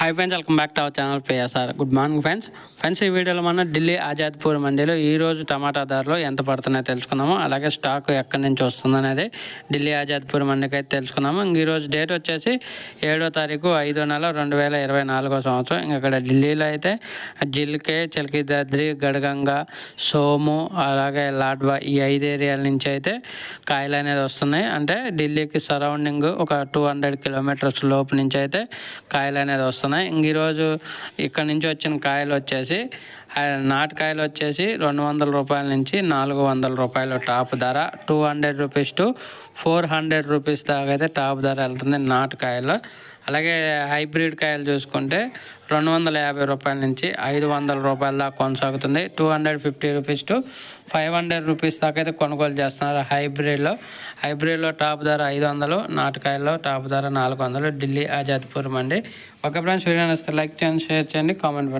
Hi friends, welcome back to our channel PSR. Good morning friends ఈ వీడియోలో మనం ఢిల్లీ ఆజాద్పూర్ మండీలో ఈరోజు టమాటా ధరలు ఎంత పడుతున్నాయో తెలుసుకుందాము. అలాగే స్టాక్ ఎక్కడి నుంచి వస్తుందనేది ఢిల్లీ ఆజాద్పూర్ మండీకి అయితే తెలుసుకుందాము. ఈరోజు డేట్ వచ్చేసి 7వ తారీఖు 5వ నెల 2024 సంవత్సరం. ఇక్కడ ఢిల్లీలో అయితే జిల్కే, చల్కిదాద్రి, గడగంగా, సోము, అలాగే లాడ్వా ఈ 5 ఏరియాల నుంచి అయితే కాయలు అనేది వస్తున్నాయి. అంటే ఢిల్లీకి సరౌండింగ్ ఒక 200 కిలోమీటర్స్ లోపు నుంచి అయితే కాయలు అనేది వస్తున్నాయి. ఈరోజు ఇక్కడ నుంచి వచ్చిన కాయలు వచ్చేసి నాటుకాయలు వచ్చేసి 200 రూపాయల నుంచి 400 రూపాయలు టాప్ ధర. 200 రూపీస్ టు 400 రూపీస్ దాకా అయితే టాప్ ధర వెళ్తుంది నాటుకాయలు. అలాగే హైబ్రిడ్ కాయలు చూసుకుంటే 250 రూపాయల నుంచి 500 రూపాయల దాకా కొనసాగుతుంది. 250 రూపీస్ టు 500 రూపీస్ దాకా అయితే కొనుగోలు చేస్తున్నారు హైబ్రిడ్లో టాప్ ధర 500, నాటుకాయల్లో టాప్ ధర 400. ఢిల్లీ ఆజాద్పూర్ మండి. ఒక ఫ్రెండ్స్ వీడియో నచ్చితే లైక్ చేయండి, షేర్ చేయండి, కామెంట్ పెట్టండి.